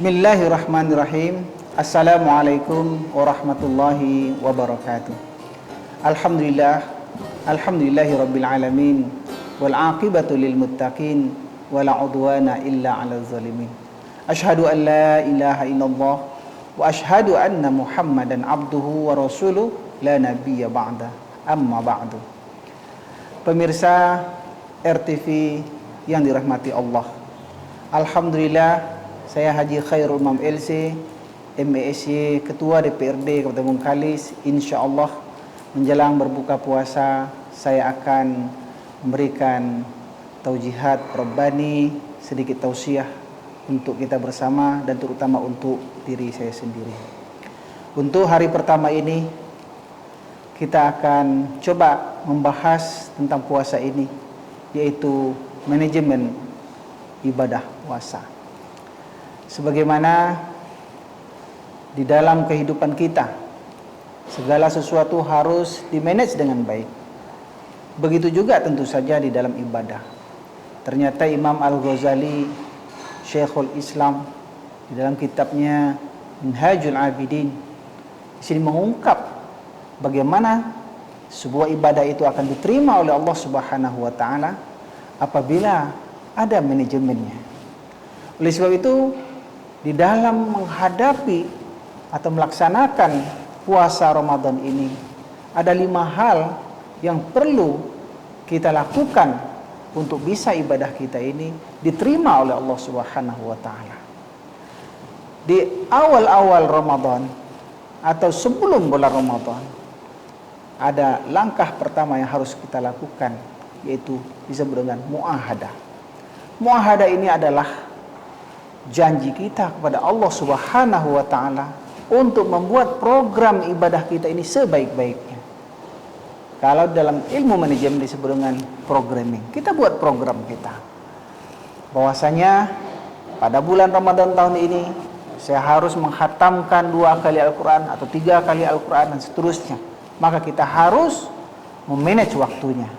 Bismillahirrahmanirrahim. Assalamualaikum warahmatullahi wabarakatuh. Alhamdulillahi rabbil alamin. Wal aqibatu lil muttaqin. Wala udwana illa 'alal zalimin. Asyhadu an la ilaha illallah wa asyhadu anna Muhammadan abduhu wa rasuluh la nabiyya ba'da. Amma ba'du. Pemirsa RTV yang dirahmati Allah. Alhamdulillah, saya Haji Khairul Umam LC, MESY, Ketua DPRD Kabupaten Bengkalis. Insya Allah menjelang berbuka puasa, saya akan memberikan taujihat Rabbani, sedikit tausiah untuk kita bersama dan terutama untuk diri saya sendiri. Untuk hari pertama ini, kita akan coba membahas tentang puasa ini, yaitu manajemen ibadah puasa. Sebagaimana di dalam kehidupan kita, segala sesuatu harus dimanage dengan baik. Begitu juga tentu saja di dalam ibadah. Ternyata Imam Al-Ghazali, Syekhul Islam, di dalam kitabnya Minhajul Abidin, di sini mengungkap bagaimana sebuah ibadah itu akan diterima oleh Allah Subhanahu wa taala apabila ada manajemennya. Oleh sebab itu, di dalam menghadapi atau melaksanakan puasa Ramadan ini, ada 5 hal yang perlu kita lakukan untuk bisa ibadah kita ini diterima oleh Allah Subhanahu wa taala. Di awal-awal Ramadan atau sebelum bulan Ramadan, ada langkah pertama yang harus kita lakukan, yaitu disebut dengan muahadah. Muahadah ini adalah janji kita kepada Allah Subhanahu wa taala untuk membuat program ibadah kita ini sebaik-baiknya. Kalau dalam ilmu manajemen disebut dengan programming, kita buat program kita. Bahwasanya pada bulan Ramadan tahun ini saya harus menghatamkan 2 kali Al-Quran atau 3 kali Al-Quran dan seterusnya. Maka kita harus memanage waktunya.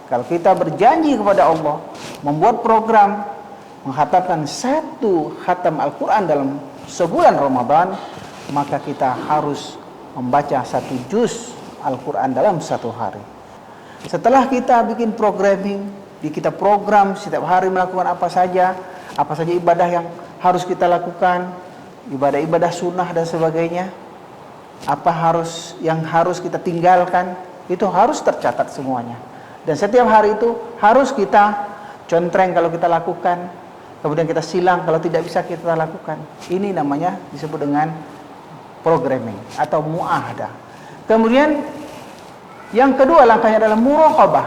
Kalau kita berjanji kepada Allah membuat program menghatamkan 1 khatam Al-Quran dalam sebulan Ramadan, maka kita harus membaca 1 juz Al-Quran dalam 1 hari. Setelah kita bikin programming, kita program setiap hari melakukan apa saja ibadah yang harus kita lakukan, ibadah-ibadah sunnah dan sebagainya, yang harus kita tinggalkan, itu harus tercatat semuanya. Dan setiap hari itu harus kita contreng kalau kita lakukan, kemudian kita silang kalau tidak bisa kita lakukan. Ini namanya disebut dengan programming atau muahadah. Kemudian yang kedua langkahnya adalah muraqabah.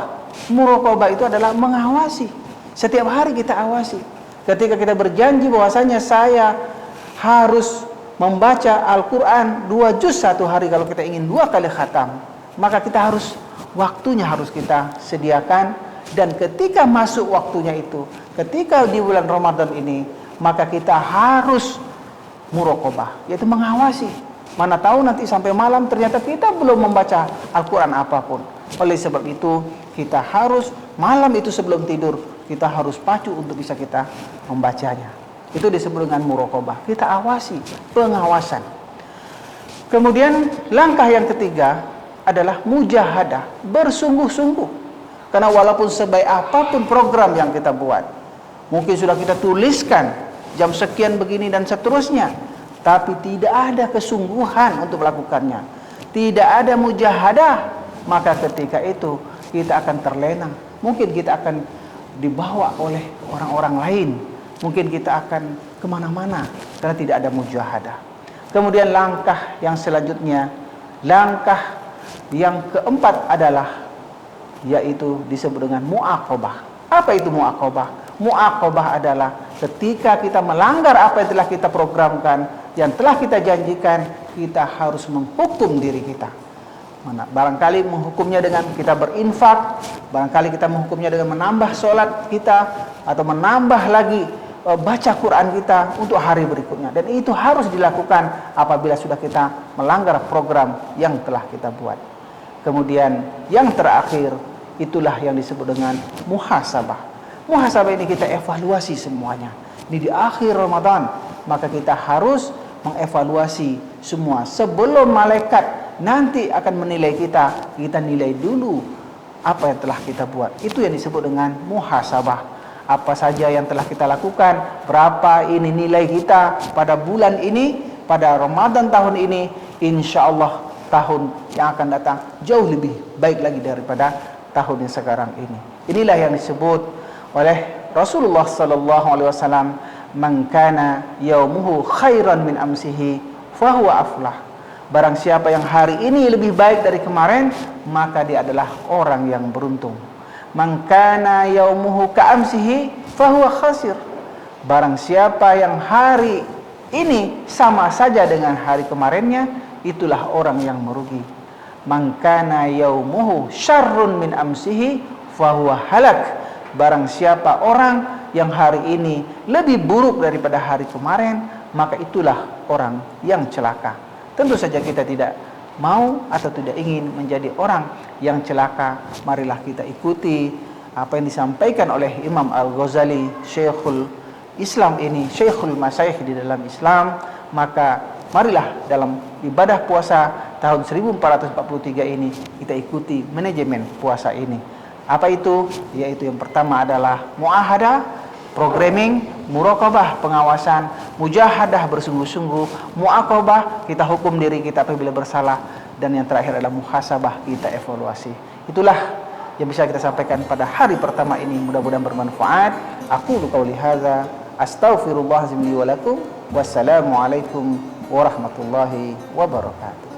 Muraqabah itu adalah mengawasi. Setiap hari kita awasi. Ketika kita berjanji bahwasanya saya harus membaca Al-Quran 2 juz 1 hari kalau kita ingin 2 kali khatam, maka kita harus waktunya harus kita sediakan. Dan ketika masuk waktunya itu, ketika di bulan Ramadan ini, maka kita harus muraqabah, yaitu mengawasi. Mana tahu nanti sampai malam ternyata kita belum membaca Al-Quran apapun. Oleh sebab itu, kita harus malam itu sebelum tidur, kita harus pacu untuk bisa kita membacanya. Itu disebut dengan muraqabah. Kita awasi, pengawasan. Kemudian langkah yang ketiga adalah mujahadah, bersungguh-sungguh. Karena walaupun sebaik apapun program yang kita buat, mungkin sudah kita tuliskan jam sekian begini dan seterusnya, tapi tidak ada kesungguhan untuk melakukannya, tidak ada mujahadah, maka ketika itu kita akan terlena. Mungkin kita akan dibawa oleh orang-orang lain, mungkin kita akan kemana-mana karena tidak ada mujahadah. Kemudian langkah yang selanjutnya, langkah yang keempat adalah yaitu disebut dengan muaqabah. Apa itu muaqabah? Muaqabah adalah ketika kita melanggar apa yang telah kita programkan, yang telah kita janjikan, kita harus menghukum diri kita. Barangkali menghukumnya dengan kita berinfak, barangkali kita menghukumnya dengan menambah sholat kita, atau menambah lagi baca Quran kita untuk hari berikutnya. Dan itu harus dilakukan apabila sudah kita melanggar program yang telah kita buat. Kemudian yang terakhir, itulah yang disebut dengan muhasabah. Muhasabah ini kita evaluasi semuanya. Ini di akhir Ramadan, maka kita harus mengevaluasi semua. Sebelum malaikat nanti akan menilai kita, kita nilai dulu apa yang telah kita buat. Itu yang disebut dengan muhasabah. Apa saja yang telah kita lakukan, berapa ini nilai kita pada bulan ini, pada Ramadan tahun ini, insya Allah tahun yang akan datang jauh lebih baik lagi daripada tahun yang sekarang ini. Inilah yang disebut oleh Rasulullah sallallahu alaihi wasallam, "Man kana yaumuhu khairan min amsihi fahuwa aflah." Barang siapa yang hari ini lebih baik dari kemarin, maka dia adalah orang yang beruntung. "Man kana yaumuhu ka'amsihi fahuwa khasir." Barang siapa yang hari ini sama saja dengan hari kemarinnya, itulah orang yang merugi. "Man kana yaumuhu syarrun min amsihi fahuwa halak." Barang siapa orang yang hari ini lebih buruk daripada hari kemarin, maka itulah orang yang celaka. Tentu saja kita tidak mau atau tidak ingin menjadi orang yang celaka. Marilah kita ikuti apa yang disampaikan oleh Imam Al-Ghazali, Syekhul Islam ini, Syekhul Masyayikh di dalam Islam. Maka marilah dalam ibadah puasa tahun 1443 ini kita ikuti manajemen puasa ini. Apa itu? Yaitu yang pertama adalah muahadah, programming, muraqabah, pengawasan, mujahadah, bersungguh-sungguh, muaqabah, kita hukum diri kita apabila bersalah, dan yang terakhir adalah muhasabah, kita evaluasi. Itulah yang bisa kita sampaikan pada hari pertama ini, mudah-mudahan bermanfaat. Aku qauli hadza, astaghfirullah li wa lakum, wassalamu alaikum warahmatullahi wabarakatuh.